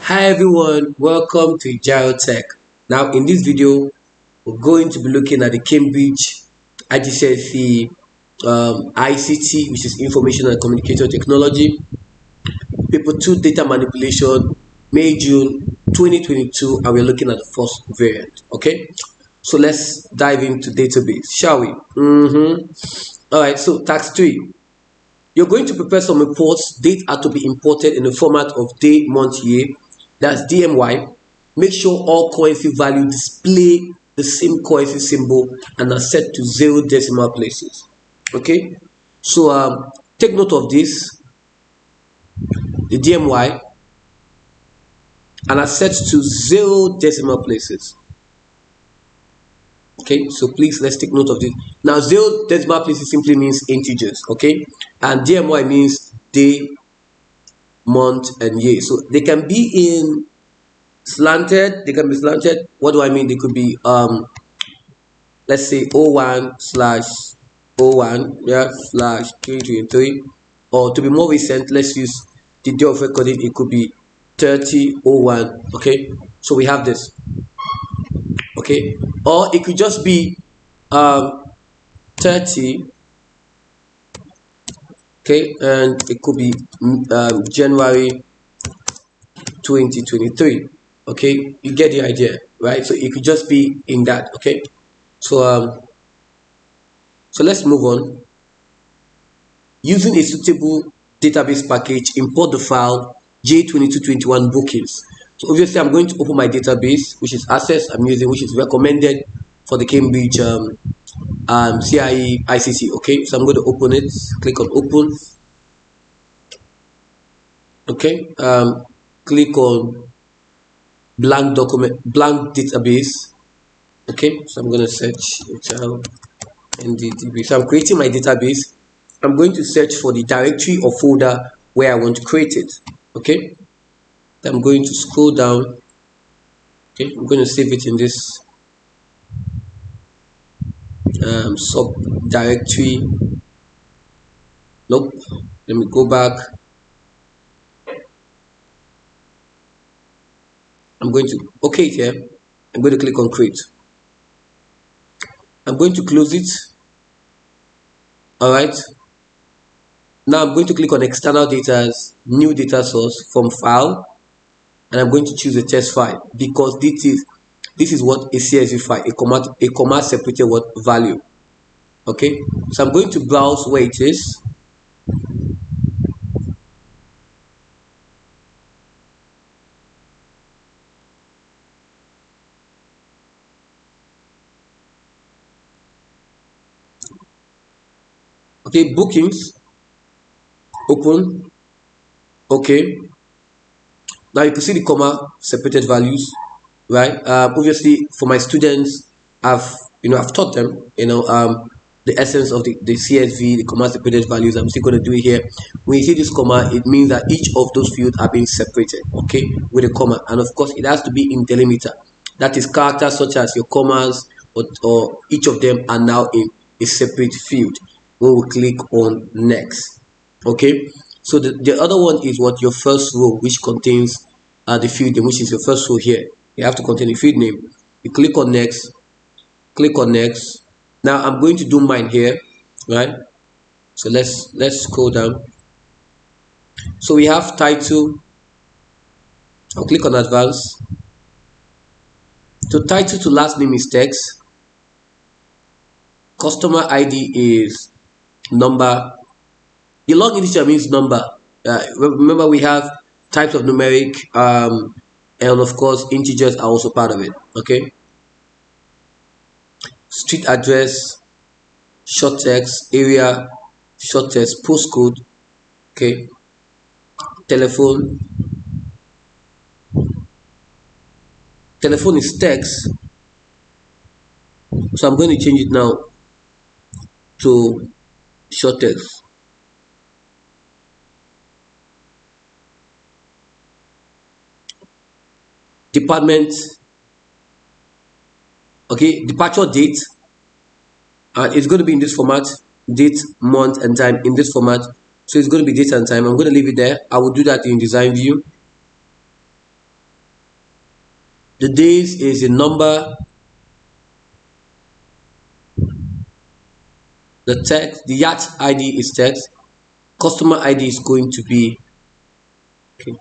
Hi everyone, welcome to Ajiro Tech. Now in this video, we're going to be looking at the Cambridge IGCSE ICT, which is Information and Communication Technology, Paper 2 Data Manipulation, May, June 2022, and we're looking at the first variant. Okay, so let's dive into database, shall we? Alright, so task 3. You're going to prepare some reports. Date are to be imported in the format of day, month, year. That's DMY. Make sure all currency value display the same currency symbol and are set to 0 decimal places. Okay, so take note of this, the DMY, and are set to 0 decimal places. Okay, so please let's take note of this. Now 0 decimal places simply means integers. Okay, and DMY means day, month, and year. So they can be in slanted, What do I mean? They could be let's say 01/01, yeah, slash 2023, or to be more recent, let's use the day of recording. It could be 30/01. Okay, so we have this. Okay, or it could just be 30. Okay, and it could be January 2023. Okay, you get the idea, right? So it could just be in that. Okay, so let's move on. Using a suitable database package, import the file J2221 bookings. So obviously I'm going to open my database, which is Access I'm using, which is recommended for the Cambridge CIE ICT. Okay, so I'm going to open it. Click on open. Okay, click on blank database. Okay, so I'm going to search NDDB. So I'm creating my database. I'm going to search for the directory or folder where I want to create it. Okay, I'm going to scroll down. Okay, I'm going to save it in this subdirectory. Nope, let me go back. I'm going to okay here. I'm going to click on create. I'm going to close it. All right, now I'm going to click on external data, new data source from file, and I'm going to choose a test file because this is what a CSV file, a comma separated what value. Okay, so I'm going to browse where it is. Okay, bookings, open. Okay, now you can see the comma separated values, right? Obviously for my students, I've taught them the essence of the CSV, the comma separated values. I'm still going to do it here. When you see this comma, it means that each of those fields are being separated, okay, with a comma, and of course it has to be in delimiter. That is, characters such as your commas or each of them are now in a separate field when we click on next. Okay, so the other one is what your first row, which contains the field name, which is your first row here. You have to contain the field name. You click on next. Now I'm going to do mine here, right? So let's scroll down. So we have title. I'll click on advanced. So title to last name is text. Customer ID is number. The long integer means number. Remember, we have types of numeric, and of course integers are also part of it. Okay, street address, short text, area, short text, postcode. Okay, telephone is text, so I'm going to change it now to short text. Department, okay, departure date, it's going to be in this format, date, month, and time in this format. So it's going to be date and time. I'm going to leave it there. I will do that in design view. The days is a number. The text, the yacht ID is text. Customer ID is going to be, okay.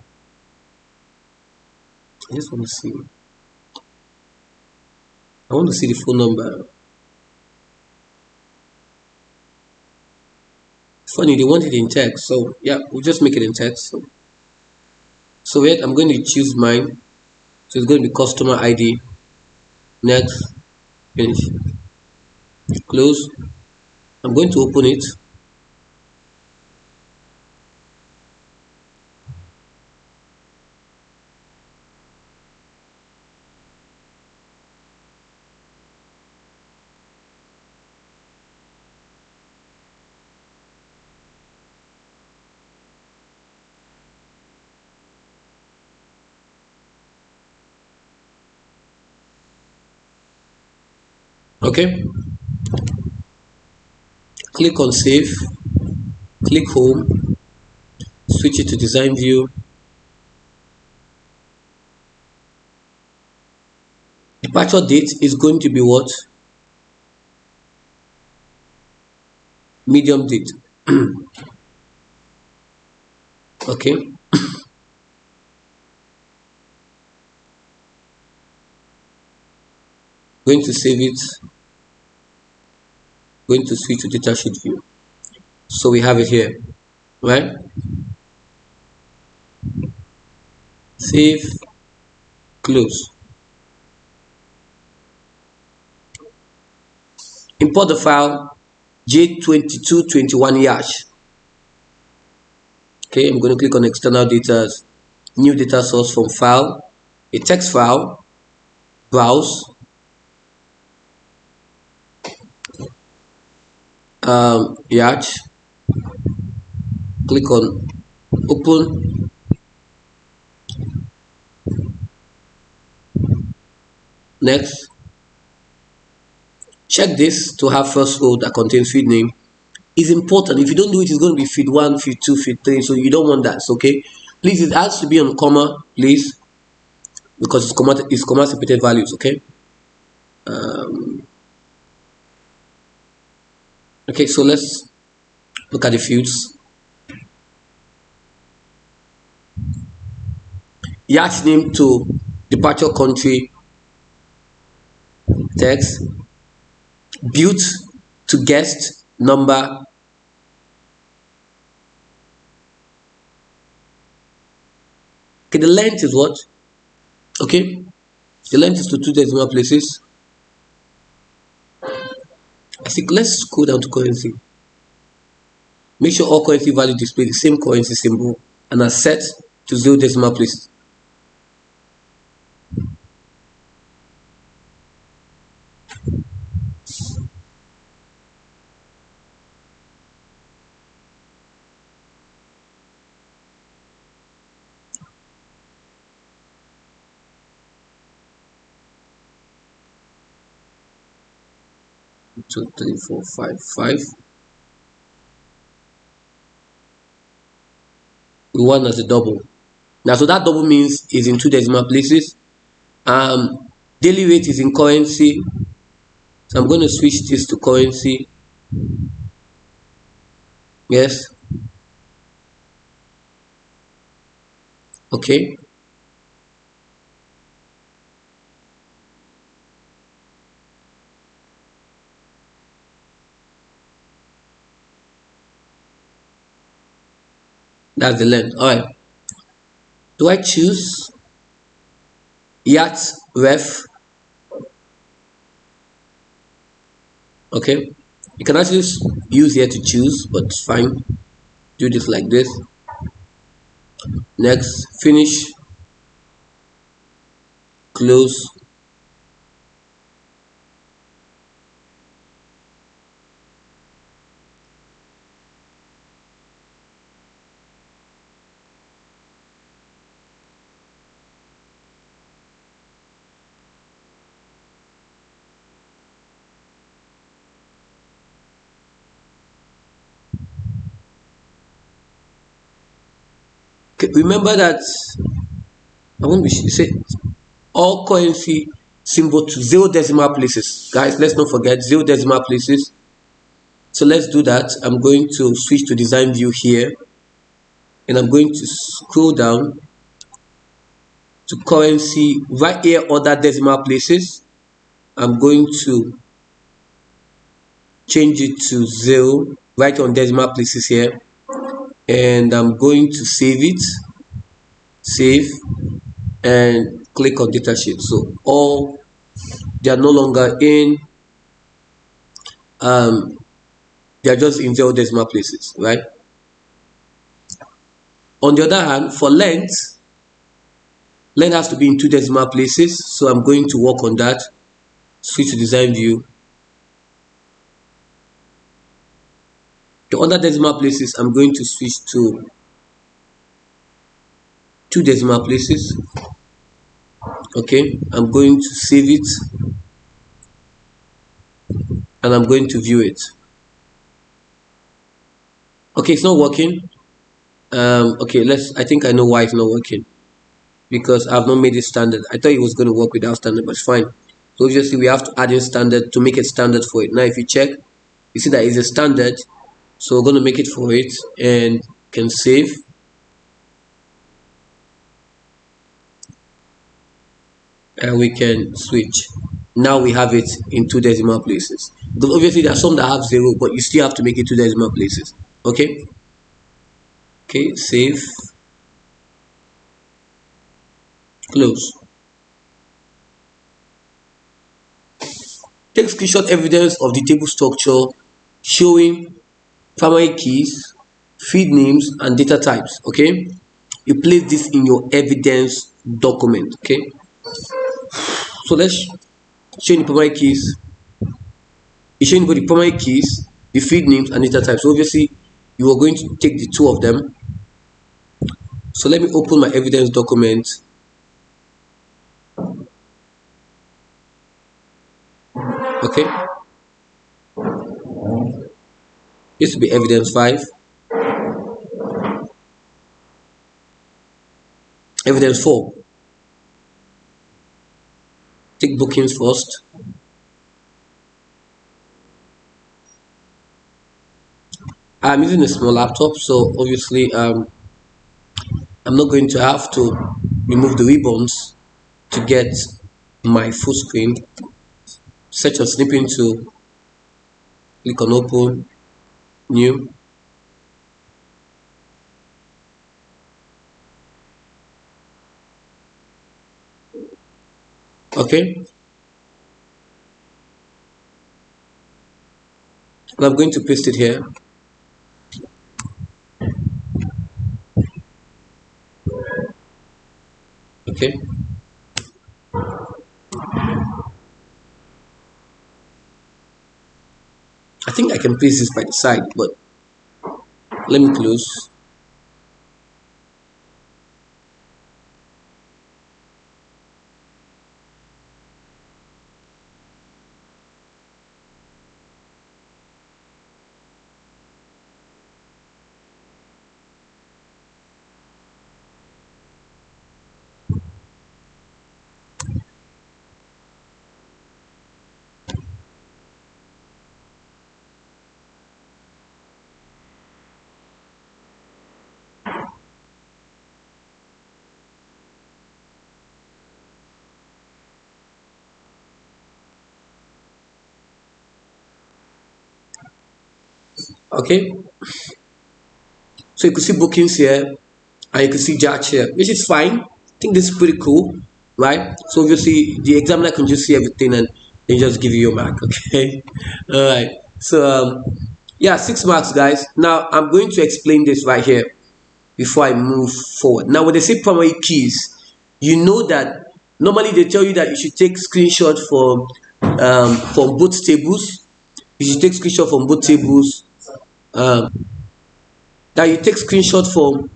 I just want to see. I want to see the phone number. Funny, they want it in text, so yeah, we'll just make it in text. So wait, I'm going to choose mine. So it's going to be customer ID. Next, finish, close. I'm going to open it. Okay, click on save, click home, switch it to design view. Departure date is going to be what? Medium date. Okay, going to save it, going to switch to datasheet view. So we have it here, right? Save, close. Import the file J2221 yash. Okay, I'm going to click on external data, new data source from file, a text file, browse, yash, click on open, next. Check this to have first row that contains field name. Is important. If you don't do it, it's going to be feed 1, feed 2, feed 3, so you don't want that. So, okay, please, it has to be on comma, please, because it's comma separated values. Okay, okay, so let's look at the fields. Yacht name to departure country, text, built to guest number, okay, the length is what? Okay, the length is to 2 decimal places. I think let's go down to currency. Make sure all currency values display the same currency symbol and are set to 0 decimal places. Two, three, four, five, five. We want as a double. Now, so that double means is in 2 decimal places. Daily rate is in currency. So I'm going to switch this to currency. Yes. Okay. That's the length. All right. Do I choose yacht ref? Okay. You can actually use here to choose, but it's fine. Do this like this. Next, finish, close. Okay, remember that I won't be say all currency symbol to 0 decimal places. Guys, let's not forget 0 decimal places. So let's do that. I'm going to switch to design view here, and I'm going to scroll down to currency right here, other decimal places. I'm going to change it to 0 right on decimal places here, and I'm going to save it, save, and click on datasheet. So all they are no longer in they are just in 0 decimal places, right? On the other hand, for length has to be in 2 decimal places, so I'm going to work on that. Switch to design view. The other decimal places, I'm going to switch to 2 decimal places. Okay, I'm going to save it, and I'm going to view it. Okay, it's not working. Okay, I think I know why it's not working, because I've not made it standard. I thought it was going to work without standard, but it's fine. So obviously we have to add in standard to make it standard for it. Now if you check, you see that it's a standard, so we're going to make it for it, and can save. And we can switch. Now we have it in 2 decimal places, because obviously there are some that have 0, but you still have to make it 2 decimal places. Okay, save, close. Take screenshot evidence of the table structure showing primary keys, field names, and data types. Okay, you place this in your evidence document. Okay, so let's show the primary keys. It's showing both the primary keys, the field names, and data types. So obviously you are going to take the 2 of them. So let me open my evidence document. Okay, this will be evidence 5, evidence 4. Take bookings first. I'm using a small laptop, so obviously I'm not going to have to remove the ribbons to get my full screen. Set your snipping tool, click on open, new. Okay, and I'm going to paste it here. Okay, I think I can paste this by the side, but let me close. Okay, so you can see bookings here, and you can see judge here, which is fine. I think this is pretty cool, right? So obviously the examiner can just see everything and they just give you your mark. Okay, all right. So yeah, 6 marks, guys. Now I'm going to explain this right here before I move forward. Now when they say primary keys, you know that normally they tell you that you should take screenshot from both tables. You should take screenshot from both tables. That you take screenshot from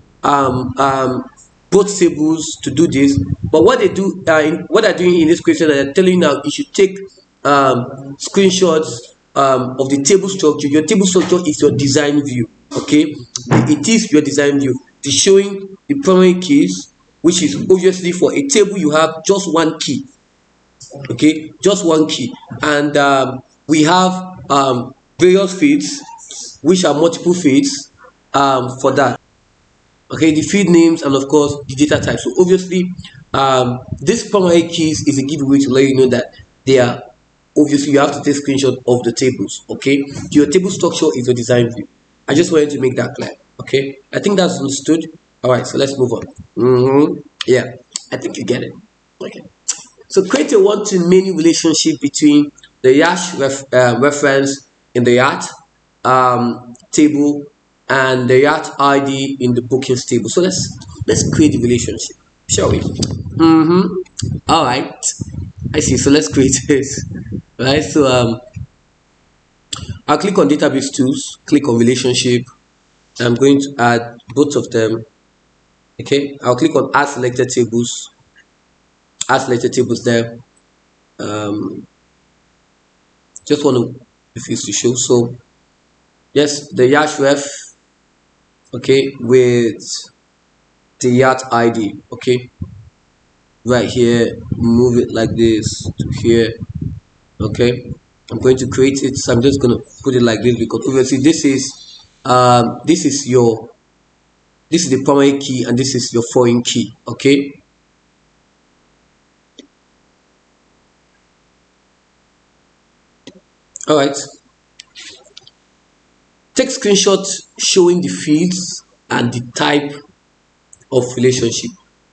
both tables to do this. But what they do, what they're doing in this question, they're telling you now you should take screenshots of the table structure. Your table structure is your design view. Okay, it is your design view. It's showing the primary keys, which is obviously for a table you have just one key. Okay, just one key. And we have various fields which are multiple fields for that. Okay, the field names and of course the data type. So obviously this primary keys is a giveaway to let you know that they are, obviously you have to take screenshot of the tables. Okay, your table structure is your design view. I just wanted to make that clear. Okay, I think that's understood. All right, so let's move on. Yeah, I think you get it. Okay, so create a one-to-many relationship between the Yash reference in the yacht table and the yacht ID in the bookings table. So let's create the relationship, shall we? All right, I see. So let's create this. Right. So I'll click on database tools. Click on relationship. I'm going to add both of them. Okay. I'll click on add selected tables. Add selected tables there. Just want to refuse to show. So yes, the Yash ref. Okay, with the yacht ID. Okay, right here, move it like this to here. Okay, I'm going to create it, so I'm just going to put it like this because obviously this is the primary key and this is your foreign key. Okay, all right, take screenshots showing the fields and the type of relationship.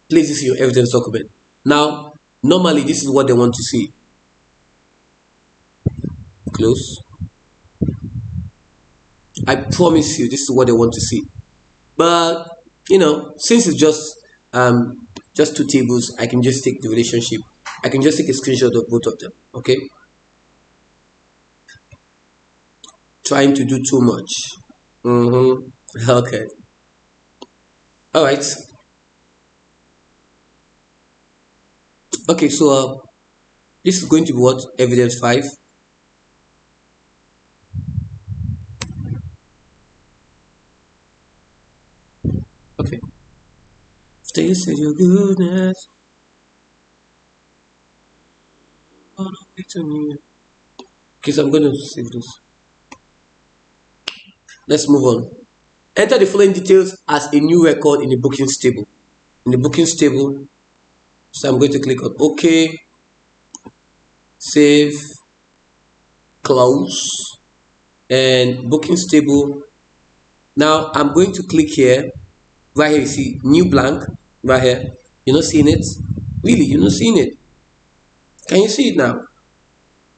Place this in your evidence document. Now normally this is what they want to see. Close. I promise you this is what they want to see, but you know, since it's just two tables, I can just take the relationship. I can just take a screenshot of both of them. Okay, trying to do too much. Okay, all right. Okay, so this is going to be what? Evidence 5. Okay. Taste your goodness. Okay, so I'm going to save this. Let's move on. Enter the following details as a new record in the bookings table. In the bookings table, so I'm going to click on OK, save, close, and bookings table. Now I'm going to click here. Right here, you see new blank. Right here, you're not seeing it. Really, you're not seeing it. Can you see it now?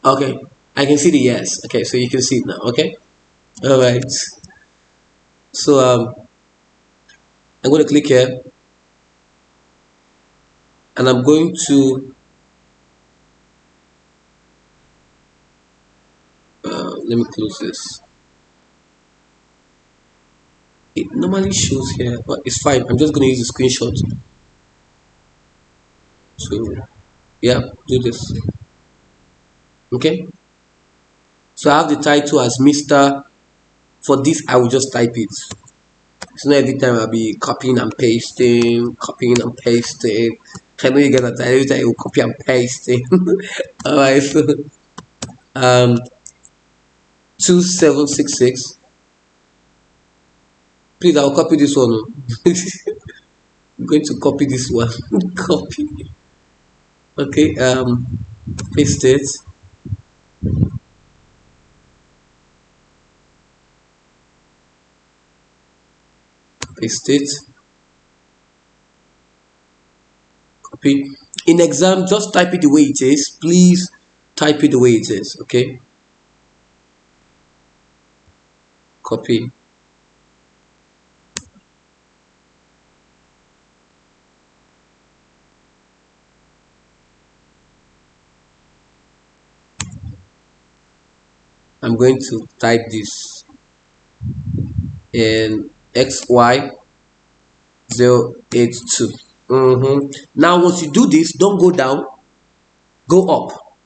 Okay, I can see the yes. Okay, so you can see it now. Okay, all right. So I'm going to click here, and I'm going to let me close this. It normally shows here, but it's fine. I'm just going to use a screenshot. So yeah, do this. Okay, so I have the title as Mr. For this I will just type it. It's not every time I'll be copying and pasting. I know you get that every time you copy and pasting. Alright, so 2766. Please, I'll copy this one. I'm going to copy this one. Copy. Okay, paste it. Paste it. Copy. In exam, just type it the way it is. Please type it the way it is. Okay. Copy. I'm going to type this in XY082. Now once you do this, don't go down, go up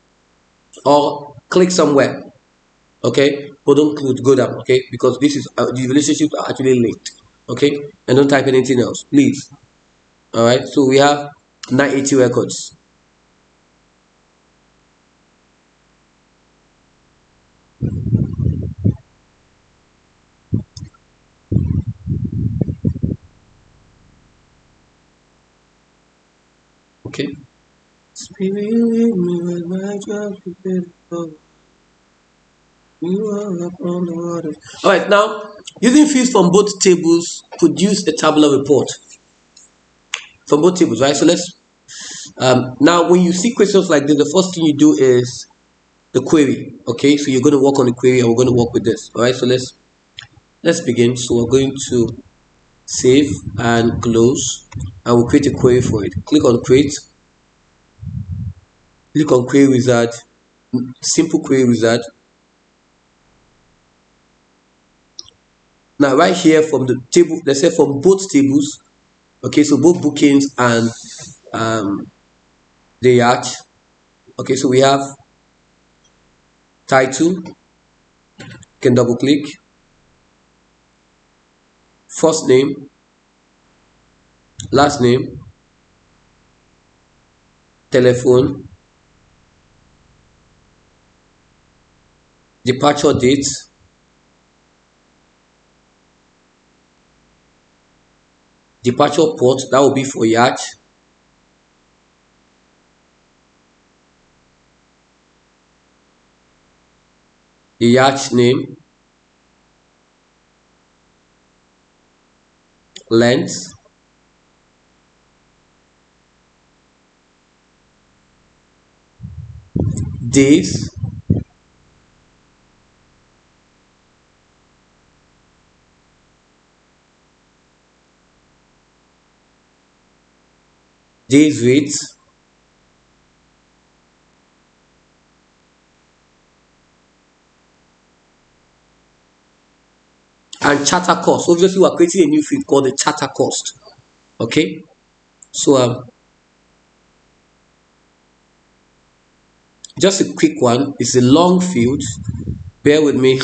or click somewhere. Okay, but don't go down. Okay, because this is the relationships are actually linked. Okay, and don't type anything else, please. All right, so we have 980 records. Okay. All right, now using fields from both tables, produce a tabular report from both tables, right? So let's now when you see questions like this, the first thing you do is the query. Okay, so you're going to work on the query, and we're going to work with this. All right, so let's begin. So we're going to save and close, and we'll create a query for it. Click on create, click on query wizard, simple query wizard. Now right here from the table, let's say from both tables, okay, so both bookings and the yacht. Okay, so we have title, you can double click, first name, last name, telephone, departure date, departure port, that will be for yacht, the yacht name, length, days, days rate, and charter cost. Obviously, we're creating a new field called the charter cost. Okay, so just a quick one. It's a long field. Bear with me.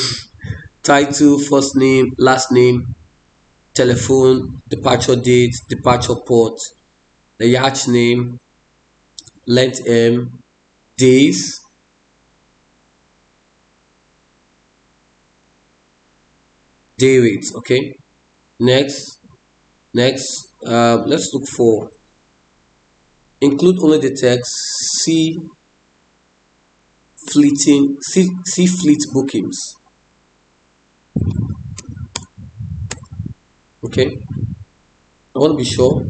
Title, first name, last name, telephone, departure date, departure port, the yacht name, length days, day rates. Okay, next, let's look for include only the text, see fleet bookings. Okay, I want to be sure.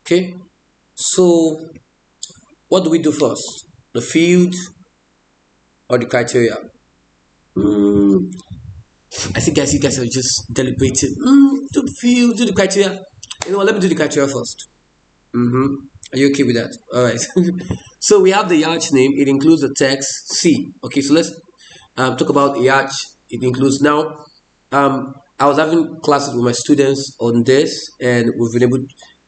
Okay, so what do we do first? The field or the criteria? I think guys, you guys are just deliberating. Do the field, do the criteria. You know what? Let me do the criteria first. Are you okay with that? All right. So we have the yacht name. It includes the text C. Okay, so let's talk about yacht. It includes now. I was having classes with my students on this, and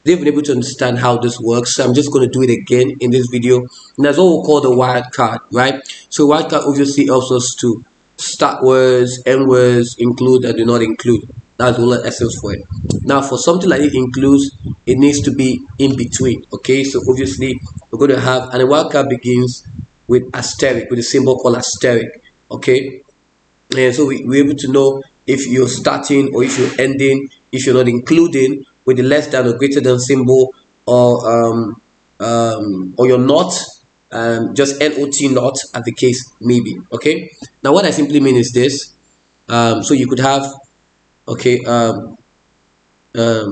they've been able to understand how this works. So I'm just going to do it again in this video. And that's what we call the wildcard, right? So wildcard obviously helps us to start words, end words, include and do not include. That's the whole essence for it. Now, for something like it includes, it needs to be in between. Okay, so obviously we're going to have, and the wildcard begins with asterisk, with a symbol called asterisk. Okay, and so we're able to know if you're starting or if you're ending, if you're not including with the less than or greater than symbol, or you're not, just not not as the case may be. Okay, now what I simply mean is this. So you could have, okay, for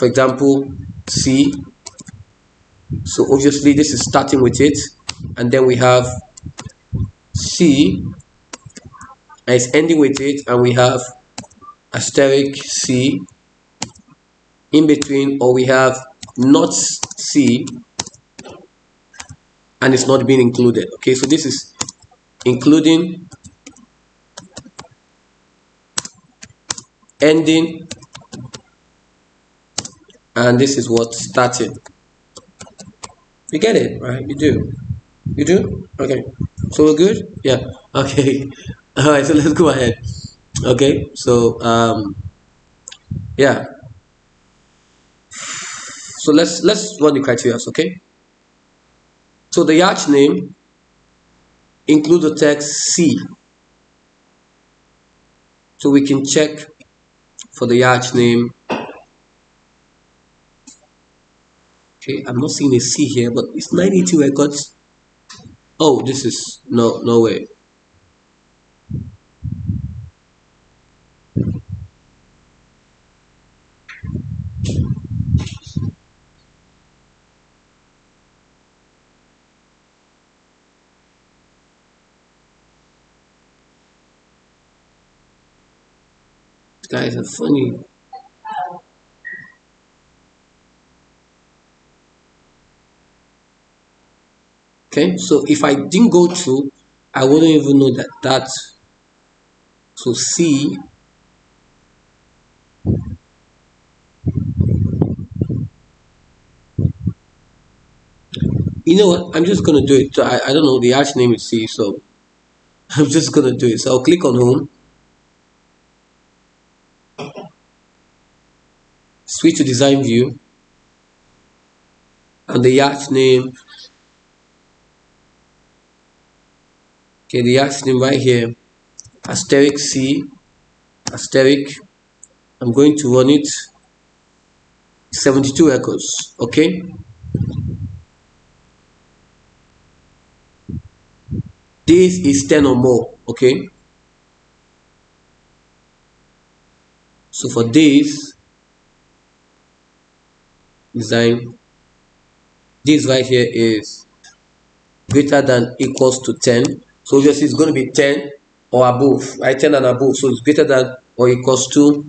example, C. So obviously this is starting with it, and then we have C, and it's ending with it, and we have asterisk C in between, or we have not C and it's not being included. Okay, so this is including ending, and this is what starting. You get it, right? You do. You do? Okay. So we're good? Yeah. Okay. All right. So let's go ahead. Okay. So yeah. So let's run the criteria. Okay. So the yacht name includes the text C. So we can check for the yacht name. Okay. I'm not seeing a C here, but it's 980 records. Oh, this is no way. These guys are funny. Okay, so if I didn't go through, I wouldn't even know that. So C, you know what? I'm just gonna do it. So I don't know, the arch name is C, so I'm just gonna do it. So I'll click on home, switch to design view, and the arch name. Okay, the arch name right here, asterisk C, asterisk. I'm going to run it 72 echoes. Okay, this is 10 or more. Okay, so for this design, this right here is greater than equals to 10. So obviously it's going to be 10 or above, right? 10 and above. So it's greater than or equals to.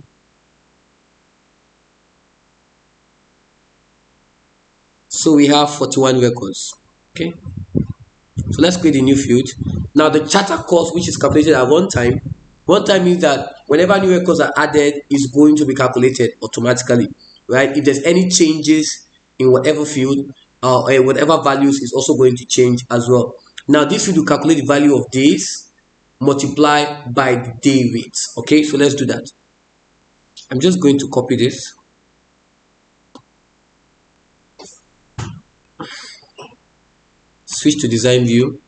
So we have 41 records. Okay. So let's create a new field. Now the charter cost, which is calculated at one time means that whenever new records are added, is going to be calculated automatically, right? If there's any changes in whatever field or whatever values is also going to change as well. Now this field will calculate the value of days multiplied by the day rates. Okay, so let's do that. I'm just going to copy this. Switch to design view.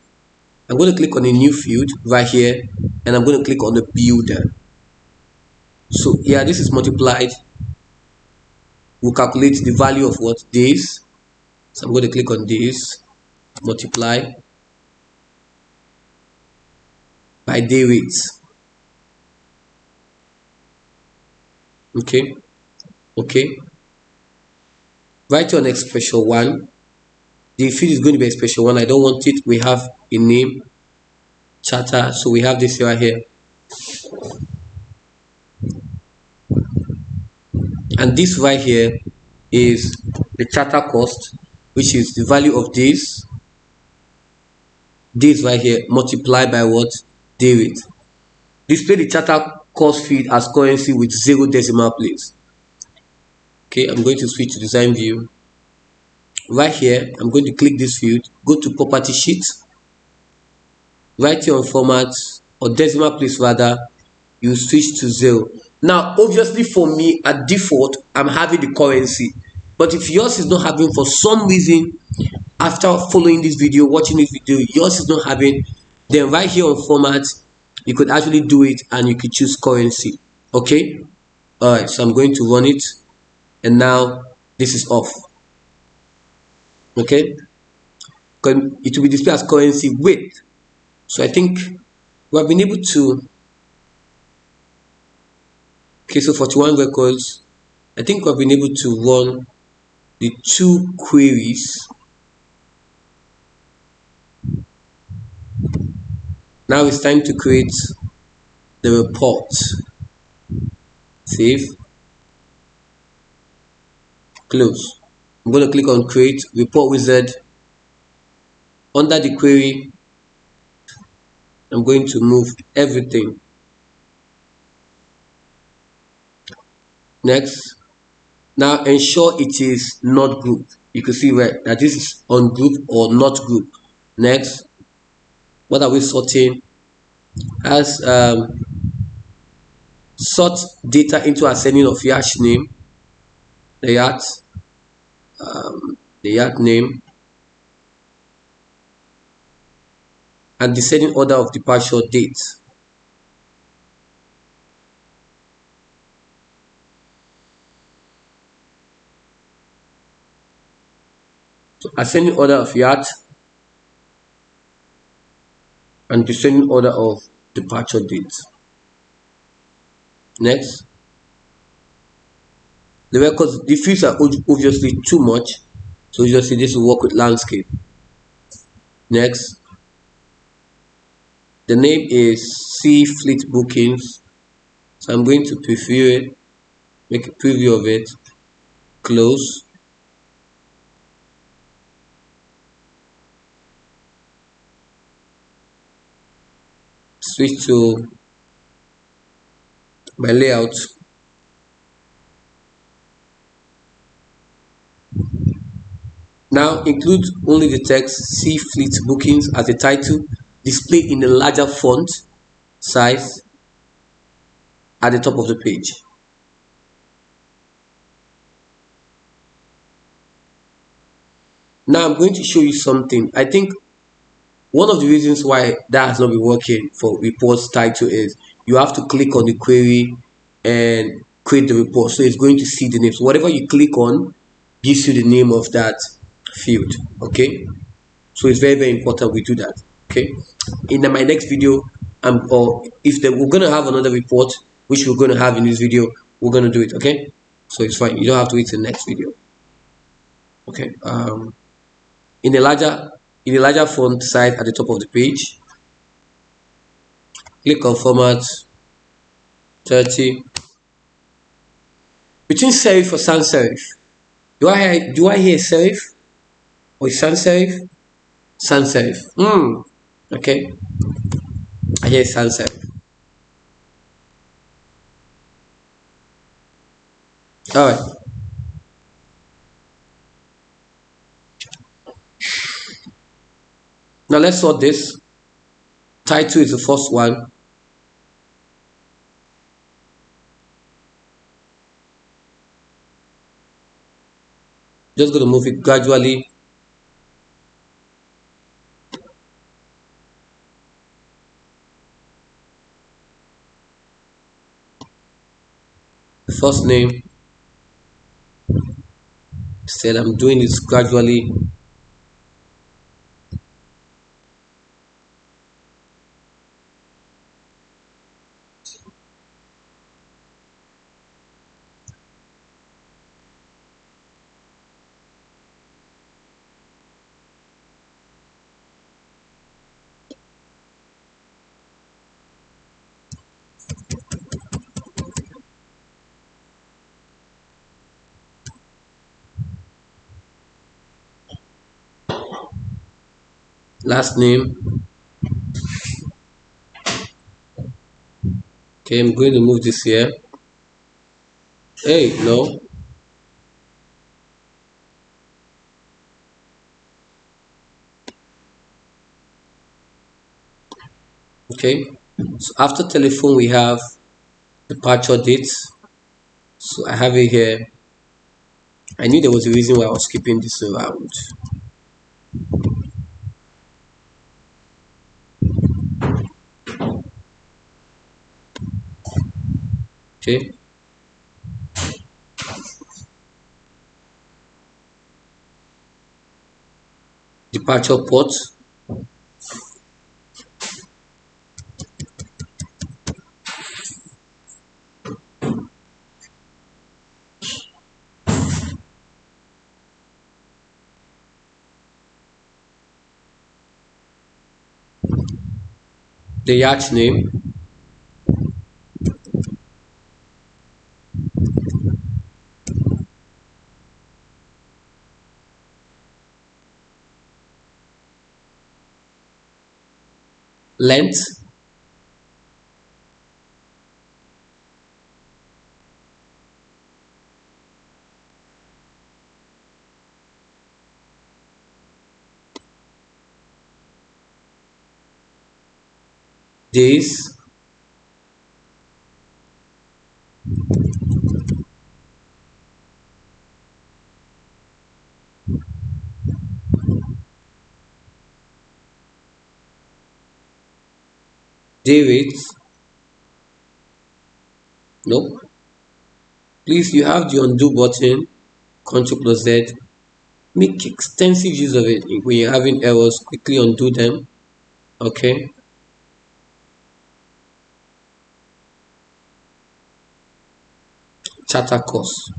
I'm going to click on a new field right here, and I'm going to click on the builder. So yeah, this is multiplied. We'll calculate the value of what? Days. So I'm going to click on days, multiply by day rates. Okay. Okay. Write on expression 1. The field is going to be expression 1. I don't want it. We have a name, charter. So we have this right here. And this right here is the charter cost, which is the value of days right here multiplied by what? Day rate. Display the charter cost field as currency with 0 decimal place. Okay, I'm going to switch to design view. Right here, I'm going to click this field, go to property sheet, right here on format or decimal place rather, you switch to 0. Now obviously for me at default I'm having the currency, but if yours is not having for some reason, after following this video, watching this video, yours is not having, then right here on format you could actually do it and you could choose currency. Okay, all right, so I'm going to run it, and now this is off. Okay, it will be displayed as currency with. So I think we have been able to. Okay, so 41 records. I think we've been able to run the 2 queries. Now it's time to create the report. Save. Close. I'm going to click on create report wizard. Under the query, I'm going to move everything. Next. Now ensure it is not group. You can see where that this is on group or not group. Next. What are we sorting? As sort data into ascending of yacht name, the yacht, the yacht name, and descending order of departure date. So ascending order of yacht and descending order of departure date. Next. The records, the fields are obviously too much, so obviously this will work with landscape. Next. The name is C Fleet Bookings, so I'm going to preview it, make a preview of it, close. Switch to my layout. Now include only the text "See Fleet Bookings" as a title, display in a larger font size at the top of the page. Now I'm going to show you something. I think one of the reasons why that has not been working for reports title is you have to click on the query and create the report, so it's going to see the name. So whatever you click on gives you the name of that field. Okay, so it's very important we do that. Okay, in my next video, or if we're going to have another report which we're going to have in this video, we're going to do it. Okay, so it's fine, you don't have to wait till the next video. Okay, in a larger font size at the top of the page, click on format 30. Between serif or sans serif, do I hear serif or sans serif? Sans serif. Okay, I hear sans serif. All right. Now let's sort this. Title is the first one. Just going to move it gradually. First name. Said I'm doing this gradually. Last name. Okay, I'm going to move this here. Hey, no. Okay, so after telephone we have departure dates. So I have it here. I knew there was a reason why I was keeping this around. Okay, departure port. The yacht name. Length. days, day rates. No, please, you have the undo button, Ctrl plus Z. Make extensive use of it. When you're having errors, quickly undo them. Okay. Charter course.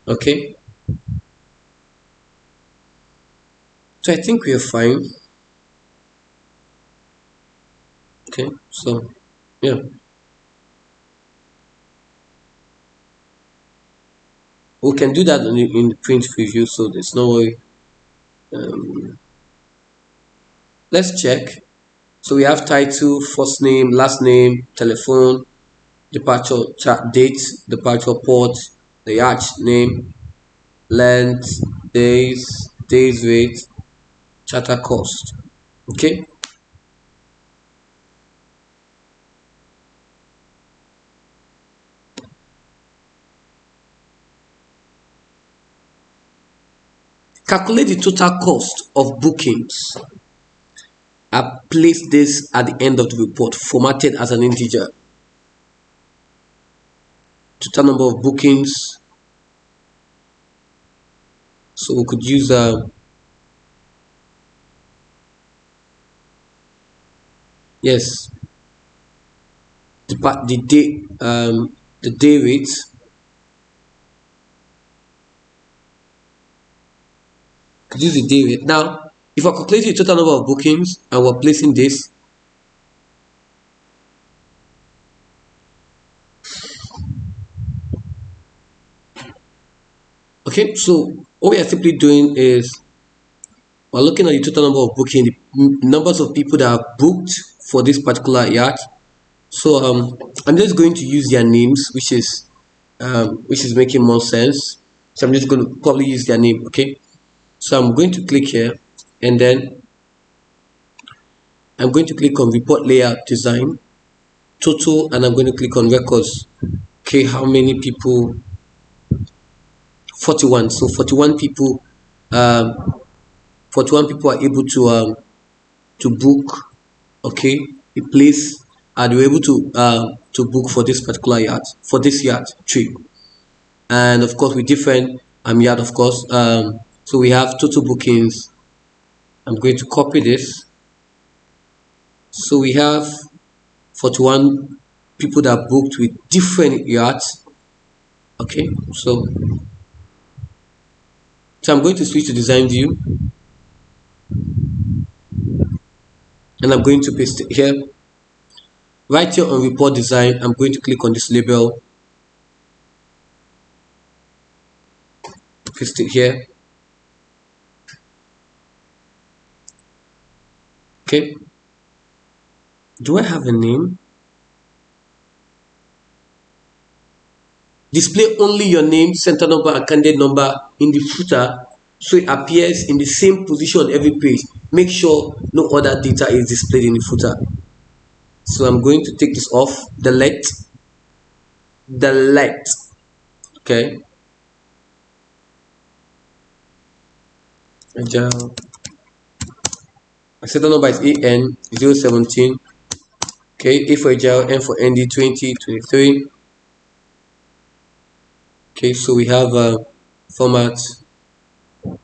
Okay. So I think we are fine. Okay. So yeah. We can do that in the print preview, so there's no worry. Let's check. So we have title, first name, last name, telephone, departure date, departure port, the yacht name, length, days rate, charter cost. Okay. Calculate the total cost of bookings. I place this at the end of the report, formatted as an integer. Total number of bookings. So we could use yes, the day rate. Could use the day rate. Now, if I calculate the total number of bookings and we're placing this, okay, so what we are simply doing is we're looking at the total number of booking, the numbers of people that are booked for this particular yacht. So I'm just going to use their names, which is making more sense. So I'm just going to probably use their name. Okay. So I'm going to click here, and then I'm going to click on report layout design, total, and I'm going to click on records. Okay, how many people? 41. So 41 people. 41 people are able to book. Okay, a place, and they were able to book for this particular yacht, for this yacht trip. And of course with different yacht, of course. So we have total bookings. I'm going to copy this. So we have 41 people that booked with different yachts. Okay, so I'm going to switch to design view, and I'm going to paste it here. Right here on report design, I'm going to click on this label, paste it here. Okay, do I have a name? Display only your name, center number, and candidate number in the footer, so it appears in the same position on every page. Make sure no other data is displayed in the footer. So I'm going to take this off. Delete. Okay. Ajiro. Center number is AN 017. Okay. A for Ajiro, N for ND 2023. Okay. So we have format,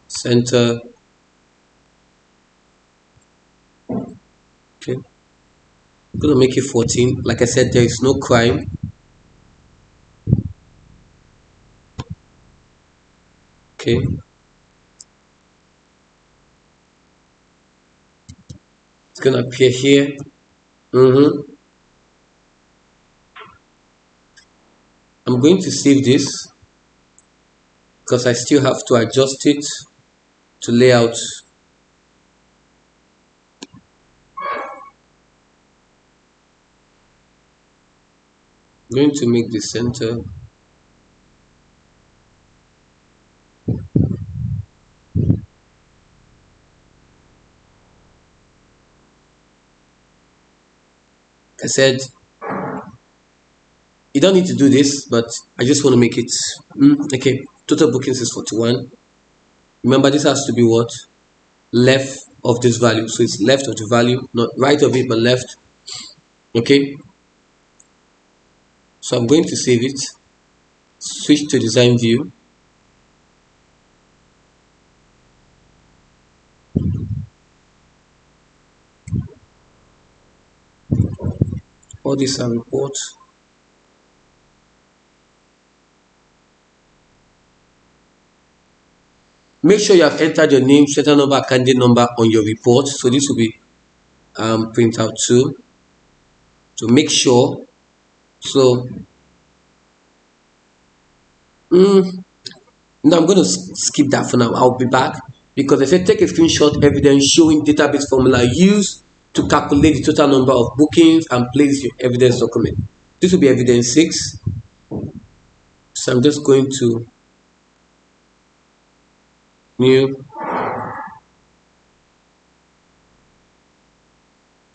center. Okay. I'm gonna make it 14. Like I said, there is no crime. Okay. It's gonna appear here. I'm going to save this because I still have to adjust it to layout. I'm going to make the center. I said you don't need to do this, but I just want to make it okay. Total bookings is 41. Remember, this has to be what? Left of this value. So it's left of the value, not right of it, but left. Okay. So I'm going to save it. Switch to design view. All these are reports. Make sure you have entered your name, serial number, candidate number on your report. So this will be printout 2. So make sure. So now I'm going to skip that for now. I'll be back because I said take a screenshot evidence showing database formula used to calculate the total number of bookings and place your evidence document. This will be evidence 6. So I'm just going to new.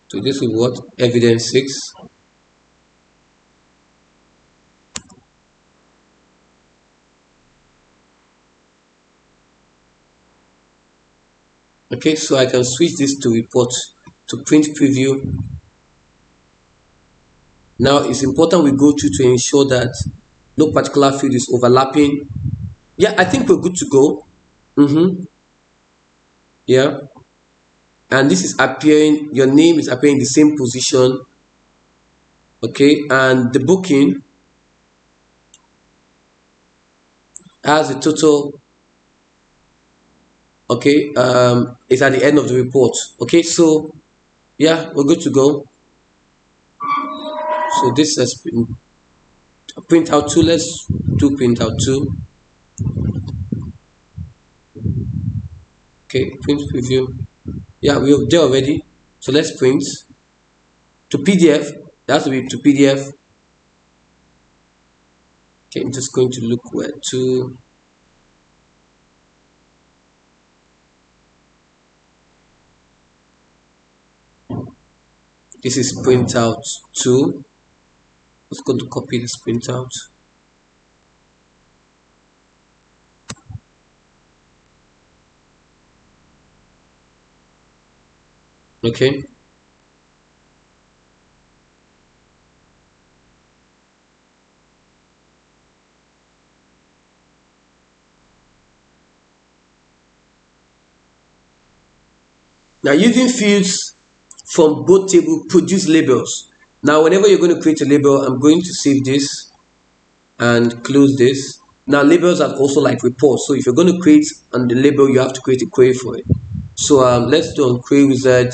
So this is what? Evidence 6. Okay, so I can switch this to report to print preview. Now it's important we go through to ensure that no particular field is overlapping. Yeah, I think we're good to go. Yeah, and this is appearing, your name is appearing in the same position. Okay, and the booking has a total. Okay, it's at the end of the report. Okay, so yeah, we're good to go. So this has been printout 2. Let's do printout 2. Okay, print preview. Yeah, we're there already. So let's print to PDF. That has to be to PDF. Okay, I'm just going to look where to. This is printout 2. Let's go to copy this printout. Okay. Now using fields from both tables produce labels. Now whenever you're going to create a label, I'm going to save this and close this. Now labels are also like reports. So if you're going to create on the label, you have to create a query for it. So let's do on query wizard.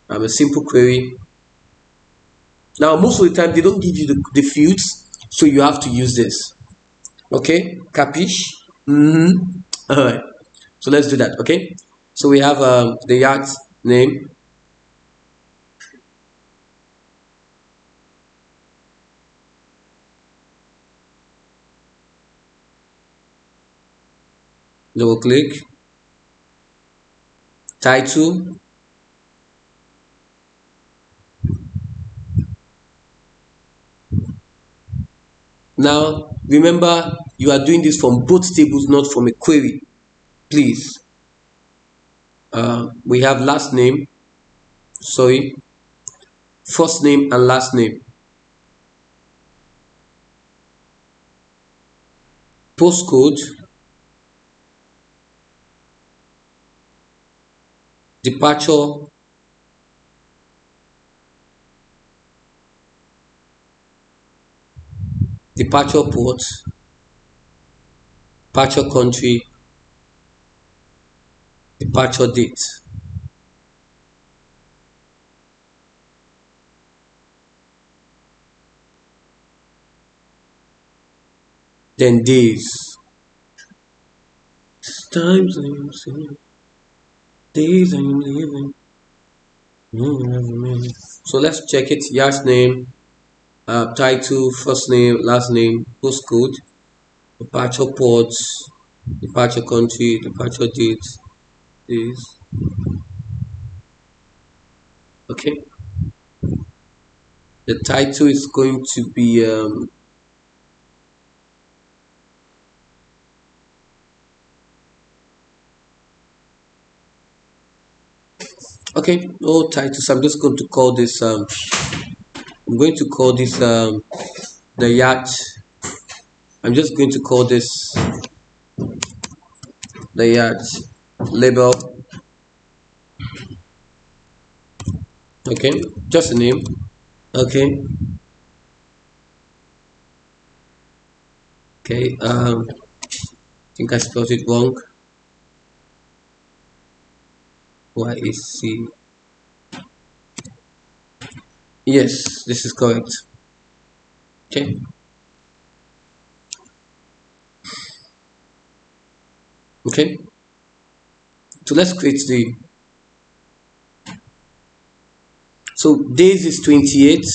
A simple query. Now most of the time they don't give you the fields, so you have to use this. Okay, capish? All right. So let's do that. Okay. So we have the yard name. Double click. Title. Now remember, you are doing this from both tables, not from a query. Please. We have last name. Sorry. First name and last name. Postcode. Departure. Departure port. Departure country. Departure date. Then days. Times I am saying, days I am living. So let's check it. Yard's name, title, first name, last name, postcode, departure ports, departure country, departure date, days. Okay. The title is going to be okay, no title. So I'm just going to call this I'm going to call this the yacht. I'm just going to call this the yacht label. Okay, just a name. Okay, okay. I think I spelled it wrong. YAC. Yes, this is correct. Okay. Okay. So let's create the. So days is 28,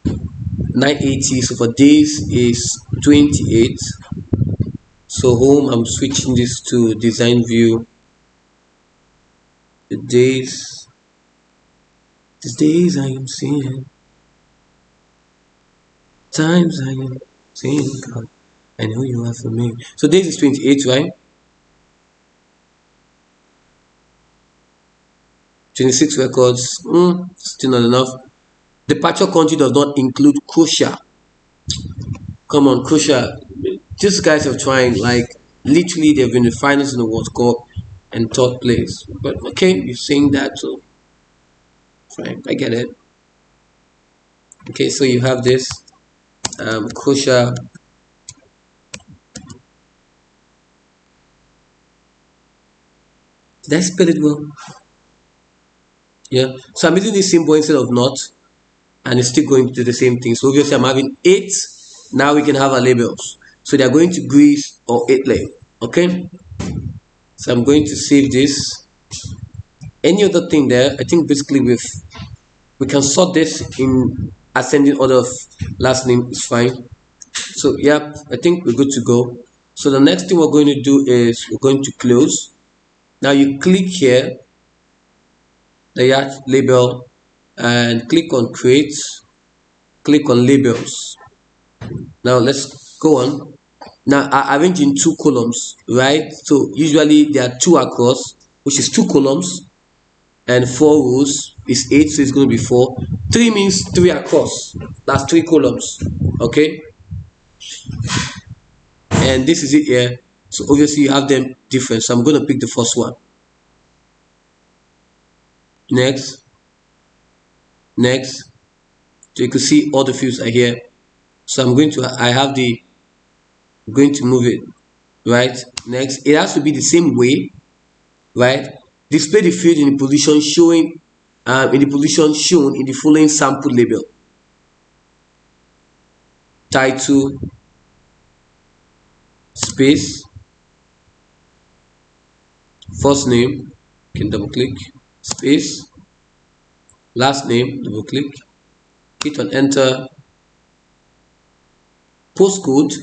980. So for days is 28. So home, I'm switching this to design view. The days, these days I am seeing, times I am seeing God. I know you are for me. So days is 28, right? 26 records. Still not enough. Departure country does not include Croatia. Come on, Croatia. These guys are trying. Like literally, they've been the finalists in the World Cup and third place. But okay, you're saying that, so fine. I get it. Okay, so you have this Croatia. Did I spell it well? Yeah. So I'm using this symbol instead of not, and it's still going to do the same thing. So obviously I'm having 8. Now we can have our labels. So they are going to Greece or Italy. Okay. So I'm going to save this. Any other thing there? I think basically we can sort this in ascending order of last name is fine. So yeah, I think we're good to go. So the next thing we're going to do is we're going to close. Now you click here, the yacht label, and click on create, click on labels. Now let's go on. Now I arrange in 2 columns, right? So usually there are 2 across, which is 2 columns, and 4 rows is 8, so it's going to be 4. 3 means 3 across, that's 3 columns. Okay, and this is it here. So obviously you have them different, so I'm going to pick the first one. Next, next. So you can see all the fields are here. So I'm going to going to move it, right? Next, it has to be the same way, right? Display the field in the position showing in the position shown in the following sample label. Title, space, first name, you can double click, space, last name, double click, hit on enter, postcode,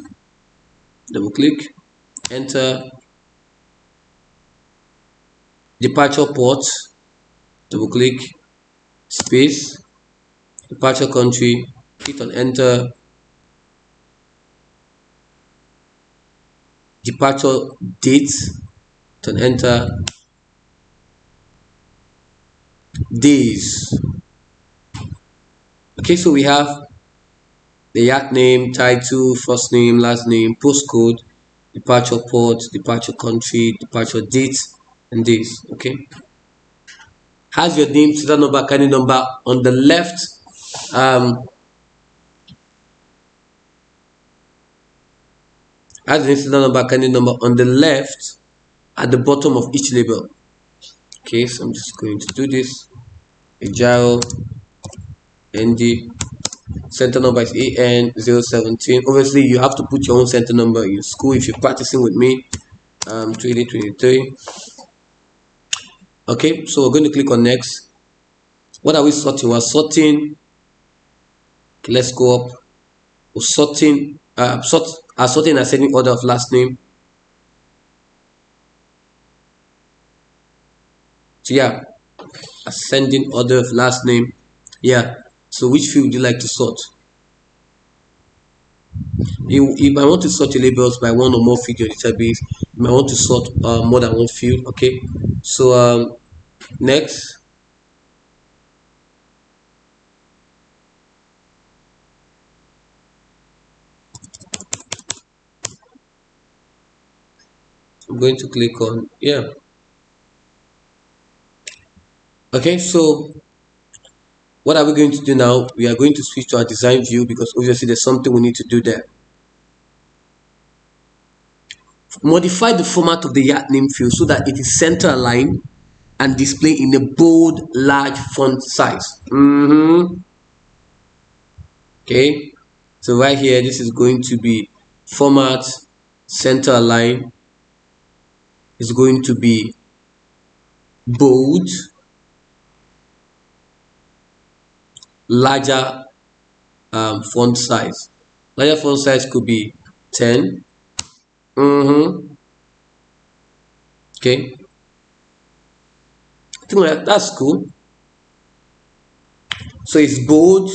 double click, enter, departure port, double click, space, departure country, hit on enter, departure date, hit on enter, days. Okay, so we have the yacht name, title, first name, last name, postcode, departure port, departure country, departure date, and days. Okay, has your name, serial number, carnet number on the left. Has the serial number, carnet number on the left at the bottom of each label. Okay, so I'm just going to do this. Ajiro ND. Center number is AN017. Obviously, you have to put your own center number in school if you're practicing with me. 2023. Okay, so we're going to click on next. What are we sorting? We're sorting. Okay, let's go up. We're sorting. Sorting ascending order of last name. So yeah, ascending order of last name. Yeah. So which field would you like to sort? If I want to sort your labels by one or more field in your database, you might want to sort more than one field. Okay, so next, I'm going to click on, yeah. Okay, so what are we going to do now? We are going to switch to our design view because obviously there's something we need to do there. Modify the format of the yard name field so that it is center aligned and display in a bold, large font size. Okay, so right here, this is going to be format center align. Is going to be bold, larger font size. Larger font size could be 10. Okay, I think that's cool. So it's bold,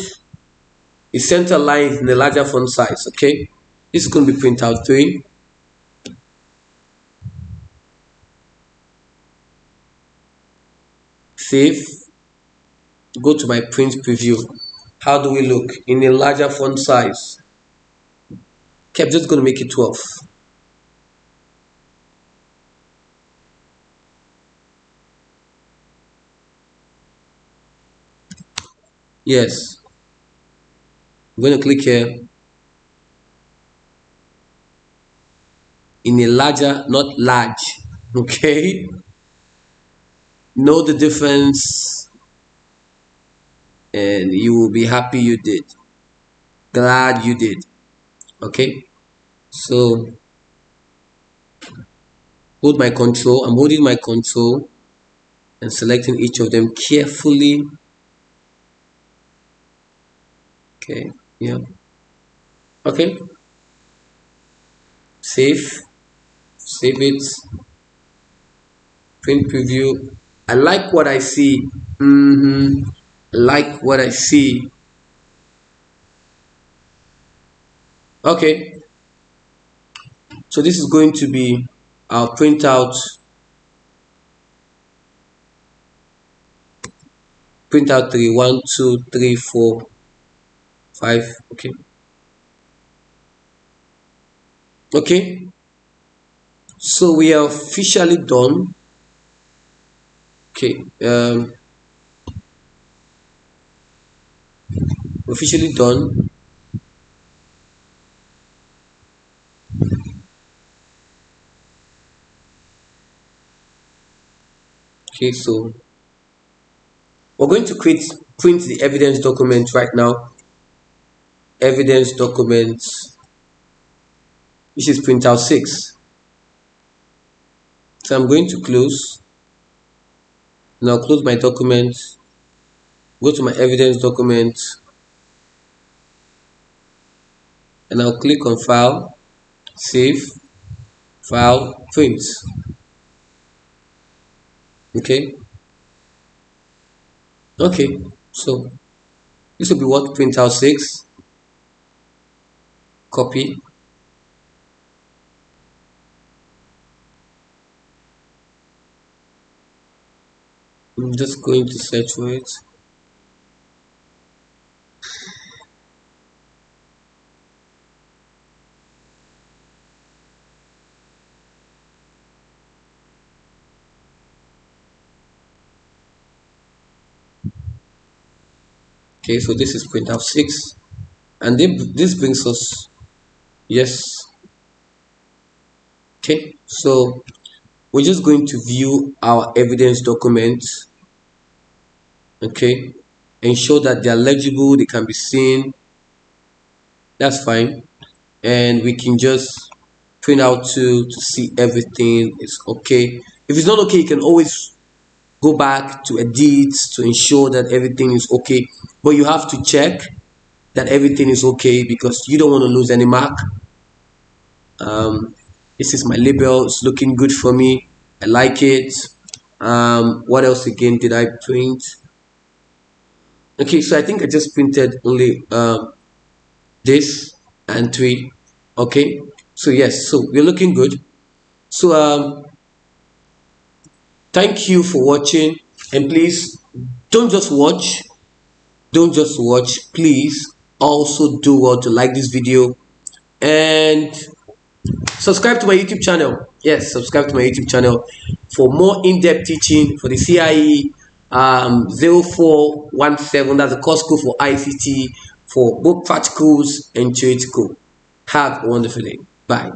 it's center line in a larger font size. Okay, this is going to be printout 3. Save. Go to my print preview. How do we look in a larger font size? Okay, I'm just going to make it 12. Yes, I'm going to click here. In a larger, not large. Okay, know the difference and you will be happy you did. Glad you did. Okay, so hold my control. I'm holding my control and selecting each of them carefully. Okay, yeah. Okay, save it, print preview. I like what I see. I like what I see. Okay, so this is going to be our printout 3, 1, 2, 3, 4, 5. Okay, so we are officially done. Okay, officially done. Okay, so we're going to print the evidence document right now. Evidence document, which is printout 6. So I'm going to close. Now close my document. Go to my evidence document, and I'll click on File, Save, File, Print. Okay. Okay. So this will be what printout 6. Copy. I'm just going to search for it. Okay, so this is printout 6, and this brings us, yes. Okay, so we're just going to view our evidence documents. Okay, ensure that they are legible, they can be seen. That's fine, and we can just print out to see everything is okay. If it's not okay, you can always go back to edit to ensure that everything is okay, but you have to check that everything is okay because you don't want to lose any mark. This is my label. It's looking good for me. I like it. What else again did I print? Okay, so I think I just printed only this and 3. Okay, so yes, so we're looking good. So thank you for watching, and please don't just watch, please also do well to like this video and subscribe to my YouTube channel. Yes, subscribe to my YouTube channel for more in-depth teaching for the CIE 0417. That's the course code for ICT for both practicals and theoretical. Have a wonderful day. Bye.